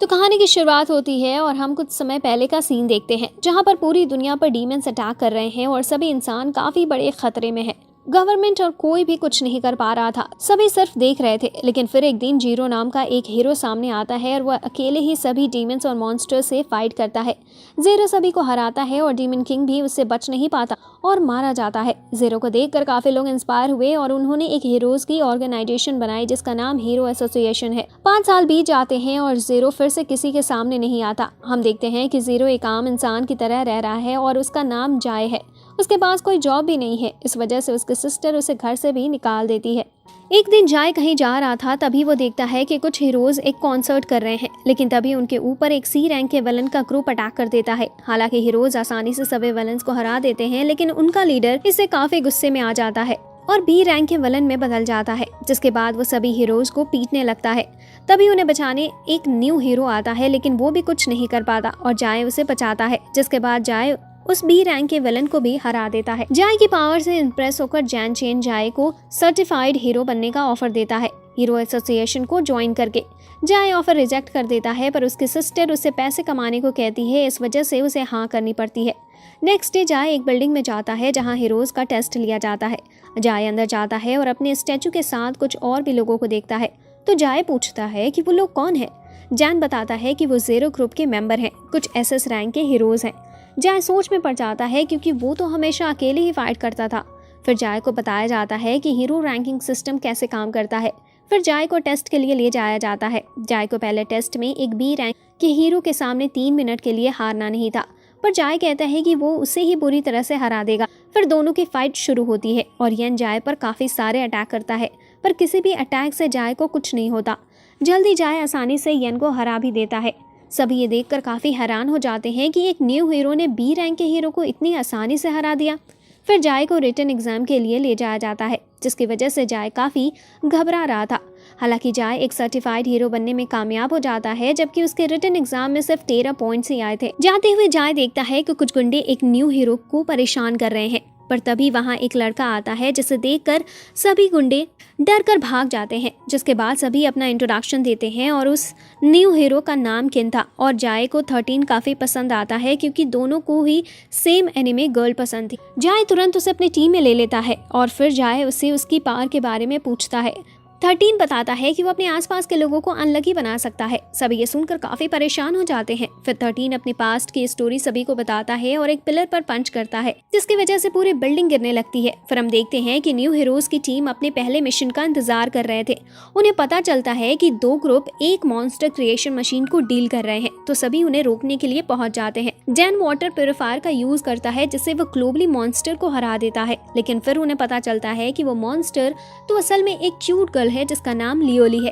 तो कहानी की शुरुआत होती है और हम कुछ समय पहले का सीन देखते हैं जहां पर पूरी दुनिया पर डीमंस अटैक कर रहे हैं और सभी इंसान काफी बड़े खतरे में है। गवर्नमेंट और कोई भी कुछ नहीं कर पा रहा था, सभी सिर्फ देख रहे थे। लेकिन फिर एक दिन जीरो नाम का एक हीरो सामने आता है और वह अकेले ही सभी डीमंस और मॉन्स्टर्स से फाइट करता है। जीरो सभी को हराता है और डीमन किंग भी उससे बच नहीं पाता और मारा जाता है। जीरो को देखकर काफी लोग इंस्पायर हुए और उन्होंने एक हीरोज की ऑर्गेनाइजेशन बनाई जिसका नाम हीरो एसोसिएशन है। 5 साल बीत जाते हैं और जीरो फिर से किसी के सामने नहीं आता। हम देखते हैं कि जीरो एक आम इंसान की तरह रह रहा है और उसका नाम जाय है। उसके पास कोई जॉब भी नहीं है, इस वजह से उसकी सिस्टर उसे घर से भी निकाल देती है। एक दिन जाय कहीं जा रहा था, तभी वो देखता है कि कुछ हीरोज एक कॉन्सर्ट कर रहे हैं। लेकिन तभी उनके ऊपर एक सी रैंक के विलन का ग्रुप अटैक कर देता है। हालांकि हीरोज आसानी से सभी विलन्स को हरा देते हैं, लेकिन उनका लीडर इससे काफी गुस्से में आ जाता है और बी रैंक के विलन में बदल जाता है, जिसके बाद वो सभी हीरोज को पीटने लगता है। तभी उन्हें बचाने एक न्यू हीरो आता है, लेकिन वो भी कुछ नहीं कर पाता और जाय उसे बचाता है। जिसके बाद जाय उस बी रैंक के विलन को भी हरा देता है। जाय की पावर से इंप्रेस होकर जैन चेन जाय को सर्टिफाइड हीरो बनने का ऑफर देता है, हीरो एसोसिएशन को ज्वाइन करके। जाय ऑफर रिजेक्ट कर देता है, पर उसकी सिस्टर उससे पैसे कमाने को कहती है, इस वजह से उसे हाँ करनी पड़ती है। नेक्स्ट डे जाय एक बिल्डिंग में जाता है जहाँ हीरोज का टेस्ट लिया जाता है। जाय अंदर जाता है और अपने स्टैचू के साथ कुछ और भी लोगों को देखता है। तो जाय पूछता है कि वो लोग कौन है। जैन बताता है कि वो जीरो ग्रुप के मेंबर हैं, कुछ एसएस रैंक के हीरोज हैं। जाय सोच में पड़ जाता है क्योंकि वो तो हमेशा अकेले ही फाइट करता था। फिर जाय को बताया जाता है कि हीरो रैंकिंग सिस्टम कैसे काम करता है। फिर जाय को टेस्ट के लिए ले जाया जाता है। जाय को पहले टेस्ट में एक बी रैंक के हीरो के सामने 3 मिनट के लिए हारना नहीं था, पर जाय कहता है कि वो उसे ही बुरी तरह से हरा देगा। फिर दोनों की फाइट शुरू होती है और यन जाय पर काफी सारे अटैक करता है, पर किसी भी अटैक से जाय को कुछ नहीं होता। जल्दी जाय आसानी से यन को हरा भी देता है। सभी ये देखकर काफी हैरान हो जाते हैं कि एक न्यू हीरो ने बी रैंक के हीरो को इतनी आसानी से हरा दिया। फिर जाय को रिटन एग्जाम के लिए ले जाया जाता है, जिसकी वजह से जाय काफी घबरा रहा था। हालांकि जाय एक सर्टिफाइड हीरो बनने में कामयाब हो जाता है, जबकि उसके रिटन एग्जाम में सिर्फ 13 पॉइंट्स ही आए थे। जाते हुए जाय देखता है कि कुछ गुंडे एक न्यू हीरो को परेशान कर रहे हैं, पर तभी वहां एक लड़का आता है जिसे देखकर सभी गुंडे डर कर भाग जाते हैं। जिसके बाद सभी अपना इंट्रोडक्शन देते हैं और उस न्यू हीरो का नाम किन था। और जाय को 13 काफी पसंद आता है क्योंकि दोनों को ही सेम एनिमे गर्ल पसंद थी। जाय तुरंत उसे अपनी टीम में ले लेता है और फिर जाय उससे उसकी पावर के बारे में पूछता है। 13 बताता है कि वो अपने आसपास के लोगों को अनलकी बना सकता है। सभी ये सुनकर काफी परेशान हो जाते हैं। फिर 13 अपनी पास्ट की स्टोरी सभी को बताता है और एक पिलर पर पंच करता है, जिसकी वजह से पूरी बिल्डिंग गिरने लगती है। फिर हम देखते हैं कि न्यू हीरोज की टीम अपने पहले मिशन का इंतजार कर रहे थे। उन्हें पता चलता है कि 2 ग्रुप एक मॉन्स्टर क्रिएशन मशीन को डील कर रहे हैं, तो सभी उन्हें रोकने के लिए पहुंच जाते हैं। जैन वाटर प्यूरिफायर का यूज करता है, जिससे वो ग्लोबली मॉन्स्टर को हरा देता है। लेकिन फिर उन्हें पता चलता है कि वो मॉन्स्टर तो असल में एक क्यूट गर्ल है जिसका नाम लियोली है।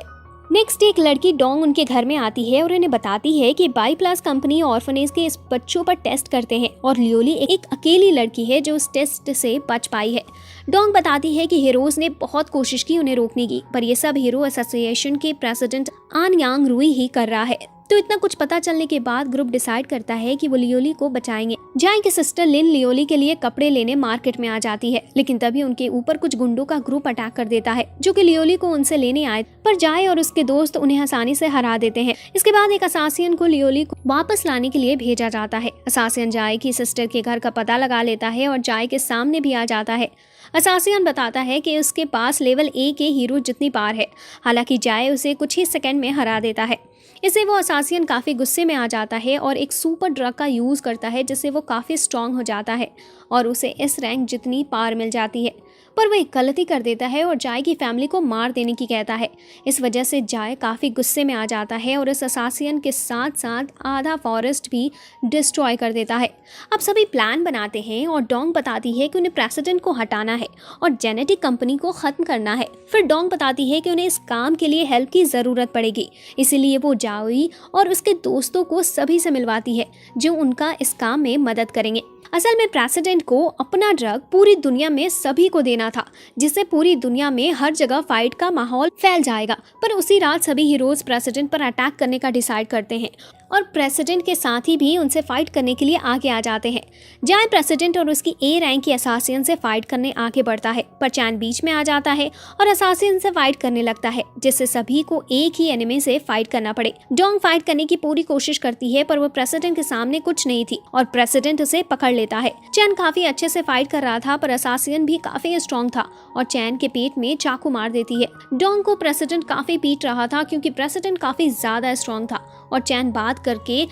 नेक्स्ट एक लड़की डोंग उनके घर में आती है और उन्हें बताती है कि बाई प्लस कंपनी ऑर्फनेज के इस बच्चों पर टेस्ट करते हैं और लियोली एक अकेली लड़की है जो उस टेस्ट से बच पाई है। डोंग बताती है कि हीरोज ने बहुत कोशिश की उन्हें रोकने की, पर ये सब हीरो एसोसिएशन के प्रेसिडेंट आन यांग रुई ही कर रहा है। तो इतना कुछ पता चलने के बाद ग्रुप डिसाइड करता है कि वो लियोली को बचाएंगे। जाय की सिस्टर लिन लियोली के लिए कपड़े लेने मार्केट में आ जाती है, लेकिन तभी उनके ऊपर कुछ गुंडों का ग्रुप अटैक कर देता है जो कि लियोली को उनसे लेने आए, पर जाय और उसके दोस्त उन्हें आसानी से हरा देते हैं। इसके बाद एक असासियन को लियोली को वापस लाने के लिए भेजा जाता है। असासियन जाय की सिस्टर के घर का पता लगा लेता है और जाय के सामने भी आ जाता है। असासियन बताता है कि उसके पास लेवल 1 के हीरो जितनी पावर है। हालांकि जाय उसे कुछ ही सेकंड में हरा देता है। इससे वो असासियन काफ़ी गुस्से में आ जाता है और एक सुपर ड्रग का यूज़ करता है, जिससे वो काफ़ी स्ट्रांग हो जाता है और उसे इस रैंक जितनी पावर मिल जाती है। पर वो एक गलती कर देता है और जाय की फैमिली को मार देने की कहता है। इस वजह से जाय काफ़ी गुस्से में आ जाता है और इस असासियन के साथ साथ आधा फॉरेस्ट भी डिस्ट्रॉय कर देता है। अब सभी प्लान बनाते हैं और डोंग बताती है कि उन्हें प्रेसिडेंट को हटाना है और जेनेटिक कंपनी को ख़त्म करना है। फिर डोंग बताती है कि उन्हें इस काम के लिए हेल्प की ज़रूरत पड़ेगी, इसीलिए वो जाओई और उसके दोस्तों को सभी से मिलवाती है जो उनका इस काम में मदद करेंगे। असल में प्रेसिडेंट को अपना ड्रग पूरी दुनिया में सभी को देना था, जिससे पूरी दुनिया में हर जगह फाइट का माहौल फैल जाएगा। पर उसी रात सभी हीरोज प्रेसिडेंट पर अटैक करने का डिसाइड करते हैं और प्रेसिडेंट के साथी भी उनसे फाइट करने के लिए आगे आ जाते हैं। जाए प्रेसिडेंट और उसकी ए रैंक की असासिन से फाइट करने आगे बढ़ता है, पर चैन बीच में आ जाता है और असासिन से फाइट करने लगता है, जिससे सभी को एक ही एनिमी से फाइट करना पड़े। डोंग फाइट करने की पूरी कोशिश करती है, पर वो प्रेसिडेंट के सामने कुछ नहीं थी और प्रेसिडेंट उसे पकड़ लेता है। चैन काफी अच्छे से फाइट कर रहा था, पर असासिन भी काफी स्ट्रॉन्ग था और चैन के पेट में चाकू मार देती है। डोंग को प्रेसिडेंट काफी पीट रहा था क्योंकि प्रेसिडेंट काफी ज्यादा स्ट्रॉन्ग था और चैन बात करके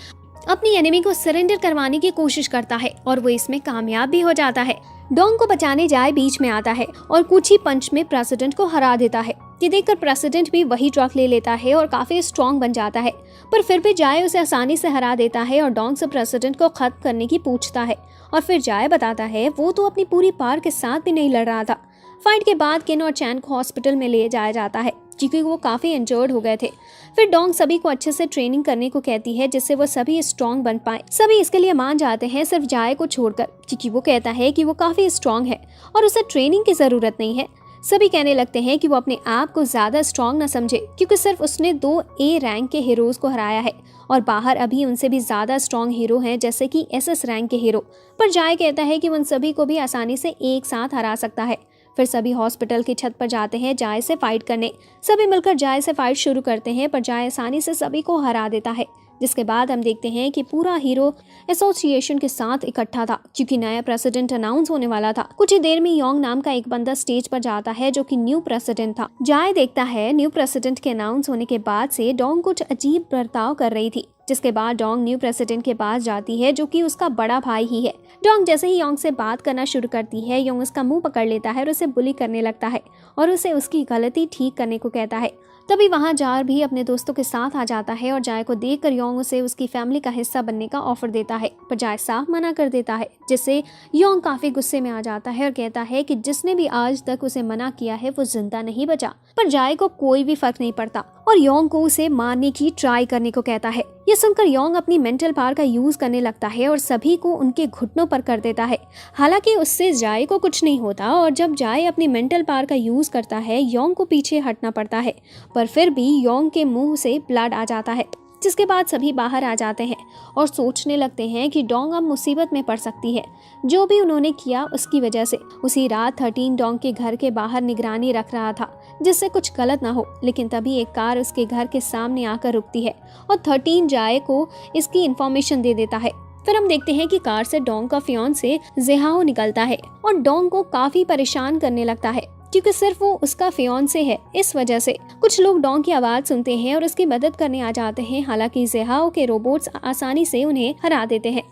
अपनी एनिमी को सरेंडर करवाने की कोशिश करता है और वो इसमें कामयाब भी हो जाता है। डोंग को बचाने जाए बीच में आता है और कुछ ही पंच में प्रेसिडेंट को हरा देता है। ये देखकर प्रेसिडेंट भी वही ड्रग ले लेता है और काफी स्ट्रॉन्ग बन जाता है, पर फिर भी जाए उसे आसानी से हरा देता है और डोंग से प्रेसिडेंट को खत्म करने की पूछता है और फिर जाए बताता है वो तो अपनी पूरी पावर के साथ भी नहीं लड़ रहा था। फाइट के बाद किन और चैन को हॉस्पिटल में ले जाया जाता है क्योंकि वो काफी इंजर्ड हो गए थे। फिर डोंग सभी को अच्छे से ट्रेनिंग करने को कहती है जिससे वो सभी स्ट्रॉन्ग बन पाए। सभी इसके लिए मान जाते हैं सिर्फ जाए को छोड़कर, क्योंकि वो कहता है कि वो काफी स्ट्रॉन्ग है और उसे ट्रेनिंग की जरूरत नहीं है। सभी कहने लगते हैं कि वो अपने आप को ज्यादा स्ट्रॉन्ग न समझे क्योंकि सिर्फ उसने 2 ए रैंक के हीरोज को हराया है और बाहर अभी उनसे भी ज्यादा स्ट्रॉन्ग हीरो हैं जैसे कि SS रैंक के हीरो। पर जाए कहता है कि उन सभी को भी आसानी से एक साथ हरा सकता है। फिर सभी हॉस्पिटल की छत पर जाते हैं जाए से फाइट करने। सभी मिलकर जाए से फाइट शुरू करते हैं, पर जाए आसानी से सभी को हरा देता है। जिसके बाद हम देखते हैं कि पूरा हीरो एसोसिएशन के साथ इकट्ठा था क्योंकि नया प्रेसिडेंट अनाउंस होने वाला था। कुछ ही देर में योंग नाम का एक बंदा स्टेज पर जाता है जो कि न्यू प्रेसिडेंट था। जाए देखता है न्यू प्रेसिडेंट के अनाउंस होने के बाद से डोंग कुछ अजीब बर्ताव कर रही थी, जिसके बाद डोंग न्यू प्रेसिडेंट के पास जाती है जो कि उसका बड़ा भाई ही है। डोंग जैसे ही योंग से बात करना शुरू करती है, योंग उसका मुंह पकड़ लेता है और उसे बुली करने लगता है और उसे उसकी गलती ठीक करने को कहता है। तभी वहां जार भी अपने दोस्तों के साथ आ जाता है और जाए को देखकर योंग उसे उसकी फैमिली का हिस्सा बनने का ऑफर देता है, पर जाए साफ मना कर देता है, जिससे योंग काफी गुस्से में आ जाता है और कहता है कि जिसने भी आज तक उसे मना किया है वो जिंदा नहीं बचा। पर जाए को कोई भी फर्क नहीं पड़ता और योंग को उसे मारने की ट्राई करने को कहता है। ये सुनकर योंग अपनी मेंटल पावर का यूज करने लगता है और सभी को उनके घुटनों पर कर देता है। हालांकि उससे जाए को कुछ नहीं होता और जब जाए अपनी मेंटल पावर का यूज करता है योंग को पीछे हटना पड़ता है, पर फिर भी योंग के मुंह से ब्लड आ जाता है। जिसके बाद सभी बाहर आ जाते हैं और सोचने लगते हैं कि डोंग अब मुसीबत में पड़ सकती है, जो भी उन्होंने किया उसकी वजह से। उसी रात 13 डोंग के घर के बाहर निगरानी रख रहा था जिससे कुछ गलत ना हो, लेकिन तभी एक कार उसके घर के सामने आकर रुकती है और 13 जाए को इसकी इंफॉर्मेशन दे देता है। फिर हम देखते हैं कि कार से डोंग का फियांसे जेहाओ निकलता है और डोंग को काफी परेशान करने लगता है क्योंकि सिर्फ वो उसका फियांसे है। इस वजह से कुछ लोग डोंग की आवाज सुनते हैं और उसकी मदद करने आ जाते हैं। हालांकि जेहाओ के रोबोट्स आसानी से उन्हें हरा देते हैं।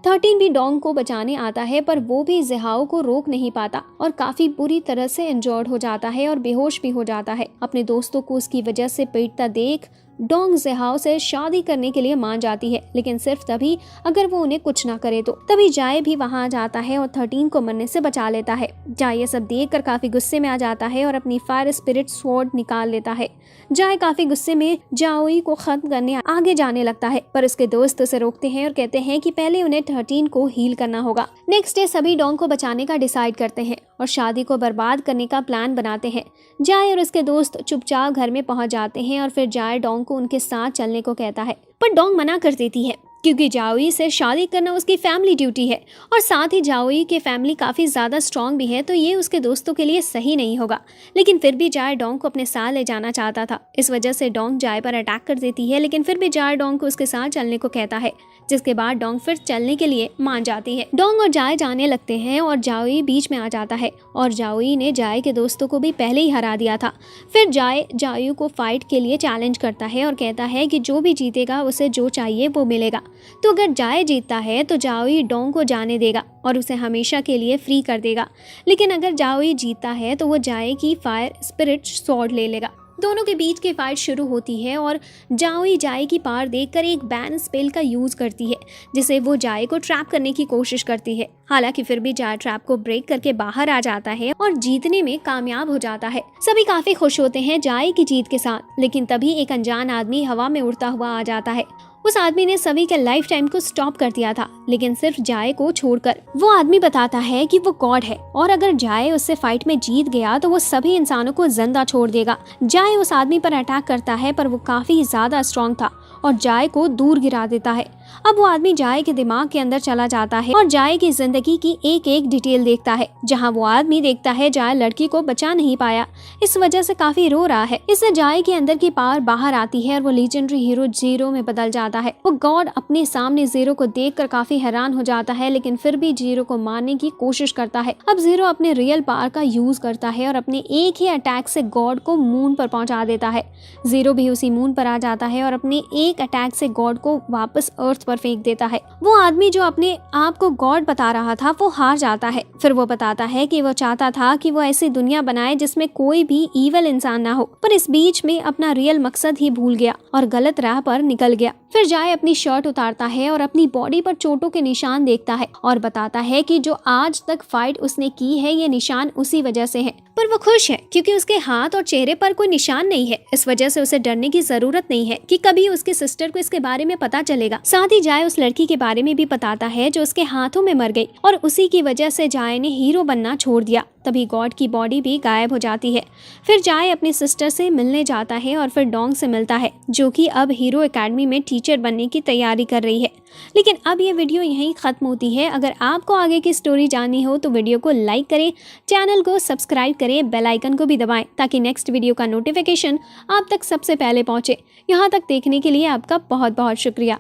13 भी डोंग को बचाने आता है, पर वो भी जेहाओ को रोक नहीं पाता और काफी बुरी तरह से इंजर्ड हो जाता है और बेहोश भी हो जाता है। अपने दोस्तों को उसकी वजह से पीटता देख डोंग जेहाओ से शादी करने के लिए मान जाती है, लेकिन सिर्फ तभी अगर वो उन्हें कुछ ना करे तो। तभी जाए भी वहां आ जाता है और 13 को मरने से बचा लेता है। जाए ये सब देखकर काफी गुस्से में आ जाता है और अपनी फायर स्पिरिट स्वॉर्ड निकाल लेता है। जाए काफी गुस्से में जाओई को खत्म करने आगे जाने लगता है, पर उसके दोस्त उसे रोकते हैं और कहते हैं कि पहले उन्हें 13 को हील करना होगा। नेक्स्ट डे सभी डोंग को बचाने का डिसाइड करते हैं और शादी को बर्बाद करने का प्लान बनाते हैं। जाए और उसके दोस्त चुपचाप घर में पहुंच जाते हैं और फिर जाए डोंग को उनके साथ चलने को कहता है, पर डोंग मना कर देती है क्योंकि जाओई से शादी करना उसकी फैमिली ड्यूटी है और साथ ही जाओई की फैमिली काफ़ी ज़्यादा स्ट्रॉन्ग भी है, तो ये उसके दोस्तों के लिए सही नहीं होगा। लेकिन फिर भी जाए डोंग को अपने साथ ले जाना चाहता था। इस वजह से डोंग जाए पर अटैक कर देती है, लेकिन फिर भी जाए डोंग को उसके साथ चलने को कहता है, जिसके बाद डोंग फिर चलने के लिए मान जाती है। डोंग और जाए जाने लगते हैं और जाओई बीच में आ जाता है और जाओई ने जाए के दोस्तों को भी पहले ही हरा दिया था। फिर जाए जाओई को फाइट के लिए चैलेंज करता है और कहता है कि जो भी जीतेगा उसे जो चाहिए वो मिलेगा। तो अगर जाए जीतता है तो जाओई डोंग को जाने देगा और उसे हमेशा के लिए फ्री कर देगा, लेकिन अगर जाओई जीतता है तो वो जाए की फायर स्पिरिट स्वॉर्ड ले लेगा। दोनों के बीच की फाइट शुरू होती है और जाओई जाए की पार देखकर एक बैन स्पेल का यूज करती है, जिसे वो जाए को ट्रैप करने की कोशिश करती है। हालांकि फिर भी जाए ट्रैप को ब्रेक करके बाहर आ जाता है और जीतने में कामयाब हो जाता है। सभी काफी खुश होते हैं जाए की जीत के साथ, लेकिन तभी एक अनजान आदमी हवा में उड़ता हुआ आ जाता है उस आदमी ने सभी के लाइफ टाइम को स्टॉप कर दिया था, लेकिन सिर्फ जाए को छोड़कर। वो आदमी बताता है कि वो गॉड है और अगर जाए उससे फाइट में जीत गया तो वो सभी इंसानों को जिंदा छोड़ देगा। जाए उस आदमी पर अटैक करता है पर वो काफी ज्यादा स्ट्रॉन्ग था और जाए को दूर गिरा देता है। अब वो आदमी जाए के दिमाग के अंदर चला जाता है और जाए की जिंदगी की एक एक डिटेल देखता है, जहाँ वो आदमी देखता है जाए लड़की को बचा नहीं पाया, इस वजह से काफी रो रहा है। इससे जाए के अंदर की पावर बाहर आती है और वो लीजेंडरी हीरो जीरो में बदल जाता है। वो गॉड अपने सामने जीरो को देखकर काफी हैरान हो जाता है, लेकिन फिर भी जीरो को मारने की कोशिश करता है। अब जीरो अपने रियल पावर का यूज करता है और अपने एक ही अटैक से गॉड को मून पर पहुंचा देता है। जीरो भी उसी मून पर आ जाता है और अपने एक अटैक से गॉड को वापस अर्थ पर फेंक देता है। वो आदमी जो अपने आप को गॉड बता रहा था वो हार जाता है। फिर वो बताता है कि वो चाहता था कि वो ऐसी दुनिया बनाए जिसमें कोई भी ईवल इंसान ना हो, पर इस बीच में अपना रियल मकसद ही भूल गया और गलत राह पर निकल गया। फिर जाए अपनी शर्ट उतारता है और अपनी बॉडी पर चोटों के निशान देखता है और बताता है कि जो आज तक फाइट उसने की है ये निशान उसी वजह से है। पर वो खुश है क्योंकि उसके हाथ और चेहरे पर कोई निशान नहीं है। इस वजह से उसे डरने की जरूरत नहीं है कि कभी उसके सिस्टर को इसके बारे में पता चलेगा। साथ ही जाए उस लड़की के बारे में भी बताता है जो उसके हाथों में मर गई और उसी की वजह से जाए ने हीरो बनना छोड़ दिया। तभी गॉड की बॉडी भी गायब हो जाती है। फिर जाए अपनी सिस्टर से मिलने जाता है और फिर डोंग से मिलता है जो कि अब हीरो एकेडमी में टीचर बनने की तैयारी कर रही है। लेकिन अब ये वीडियो यहीं खत्म होती है। अगर आपको आगे की स्टोरी जाननी हो तो वीडियो को लाइक करें, चैनल को सब्सक्राइब करें, बेल आइकन को भी दबाएं ताकि नेक्स्ट वीडियो का नोटिफिकेशन आप तक सबसे पहले पहुंचे। यहाँ तक देखने के लिए आपका बहुत बहुत शुक्रिया।